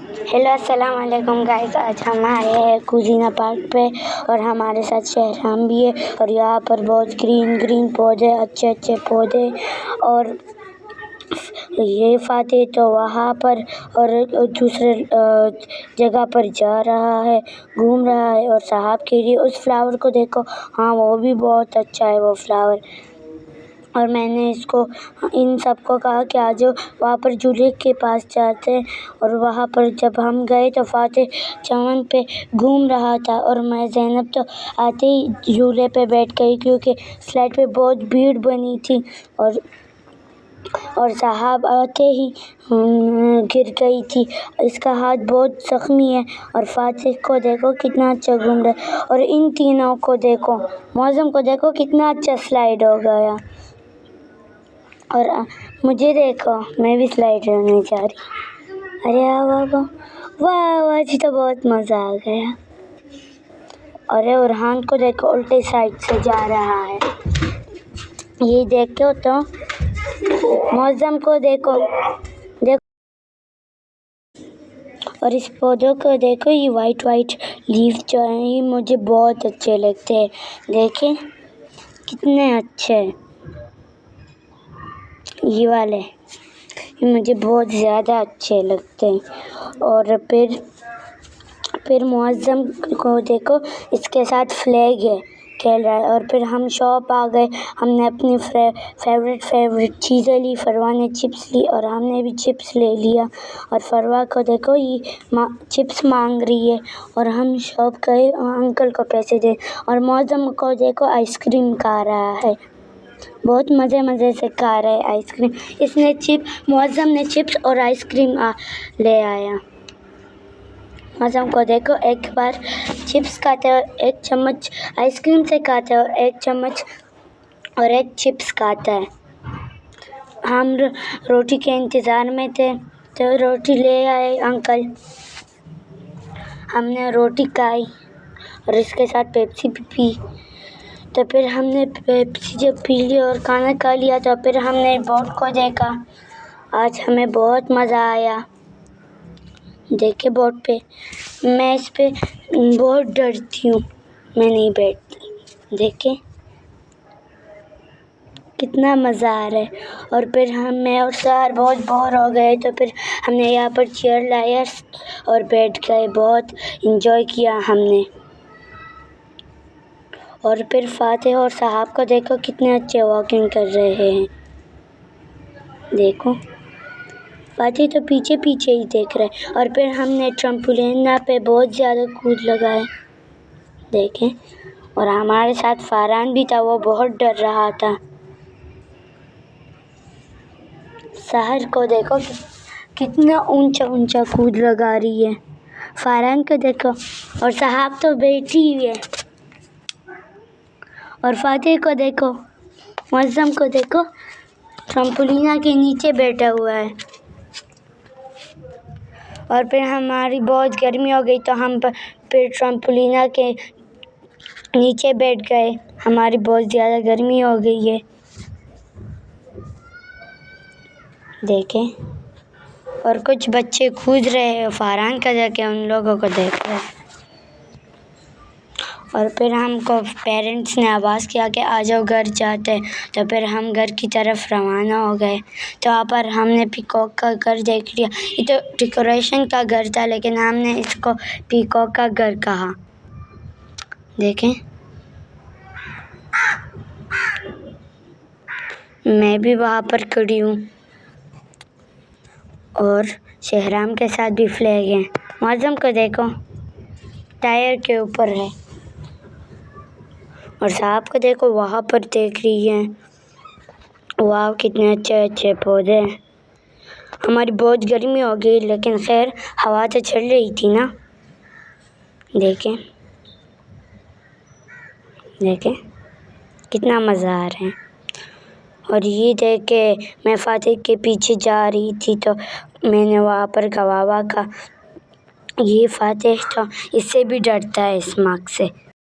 Hello अस्सलाम वालेकुम guys. आज हम आए हैं कुजीना पार्क पे और हमारे साथ शहराम भी है और यहाँ पर बहुत ग्रीन पौधे, अच्छे पौधे। और ये फातिह तो वहाँ पर और दूसरे जगह पर जा रहा है, घूम रहा है। और साहब के लिए उस फ्लावर को देखो, हाँ वो भी बहुत अच्छा है वो फ्लावर। और मैंने इन सबको कहा कि आज वहाँ पर झूले के पास जाते हैं। और वहाँ पर जब हम गए तो फातिह चमन पे घूम रहा था और मैं ज़ैनब तो आते ही झूले पे बैठ गई क्योंकि स्लाइड पे बहुत भीड़ बनी थी। और साहब आते ही गिर गई थी, इसका हाथ बहुत ज़ख्मी है। और फातिह को देखो कितना अच्छा घूम रहा है। और इन तीनों को देखो, मौसम को देखो कितना अच्छा स्लाइड हो गया। और मुझे देखो, मैं भी स्लाइड करने जा रही। अरे वाह, आज तो बहुत मज़ा आ गया। अरे उरहान को देखो उल्टे साइड से जा रहा है। ये देखो तो मौसम को देखो। और इस पौधों को देखो, ये वाइट लीफ जो हैं ये मुझे बहुत अच्छे लगते हैं। देखें कितने अच्छे हैं ये वाले, ये मुझे बहुत ज़्यादा अच्छे लगते हैं। और फिर मौसम को देखो, इसके साथ फ्लैग है, खेल रहा है। और फिर हम शॉप आ गए, हमने अपनी फेवरेट चीज़ें ली। फरवा ने चिप्स ली और हमने भी चिप्स ले लिया। और फरवा को देखो ये चिप्स मांग रही है और हम शॉप गए अंकल को पैसे दे। और मौसम को देखो आइसक्रीम खा रहा है, बहुत मज़े से खा रहा है आइसक्रीम। मौसम ने चिप्स और आइसक्रीम ले आया। मौसम को देखो, एक बार चिप्स खाते हो, एक चम्मच आइसक्रीम से खाते हो, एक चम्मच और एक चिप्स खाता है। हम रोटी के इंतज़ार में थे तो रोटी ले आए अंकल, हमने रोटी खाई और इसके साथ पेप्सी भी पी। तो फिर हमने पेप्सी जब पी ली और खाना खा लिया तो फिर हमने बोट को देखा। आज हमें बहुत मज़ा आया। देखे बोट पे, मैं इस पे बहुत डरती हूँ, मैं नहीं बैठती। देखे कितना मज़ा आ रहा है। और फिर मैं और सर बहुत बोर हो गए तो फिर हमने यहाँ पर चेयर लाया और बैठ गए, बहुत इंजॉय किया हमने। और फिर फातिह और साहब को देखो कितने अच्छे वॉकिंग कर रहे हैं। देखो फातिह तो पीछे ही देख रहा है। और फिर हमने ट्रम्पोलिन पे बहुत ज़्यादा कूद लगाए, देखें। और हमारे साथ फरहान भी था, वो बहुत डर रहा था। सहर को देखो कितना ऊंचा कूद लगा रही है। फरहान को देखो, और साहब तो बैठी हुई है। और फातिह को देखो, मौसम को देखो, ट्रम्पोलिना के नीचे बैठा हुआ है। और फिर हमारी बहुत गर्मी हो गई तो हम फिर ट्रम्पोलिना के नीचे बैठ गए, हमारी बहुत ज़्यादा गर्मी हो गई है। देखें, और कुछ बच्चे कूद रहे हैं, फरहान का जाके उन लोगों को देख रहे हैं। और फिर हमको पेरेंट्स ने आवाज़ किया कि आ जाओ घर जाते हैं। तो फिर हम घर की तरफ रवाना हो गए। तो वहाँ पर हमने पीकॉक का घर देख लिया। ये तो डेकोरेशन का घर था लेकिन हमने इसको पीकॉक का घर कहा। देखें, मैं भी वहाँ पर खड़ी हूँ और शहराम के साथ भी फ्लैग हैं। मौसम को देखो, टायर के ऊपर है। और साहब को देखो, वहाँ पर देख रही है। वाह कितने अच्छे पौधे हैं। हमारी बहुत गर्मी हो गई लेकिन खैर हवा तो चल रही थी ना। देखें कितना मज़ा आ रहा है। और ये देख के मैं फातिह के पीछे जा रही थी तो मैंने वहाँ पर गवावा का, ये फातिह तो इससे भी डरता है इस मार्क से।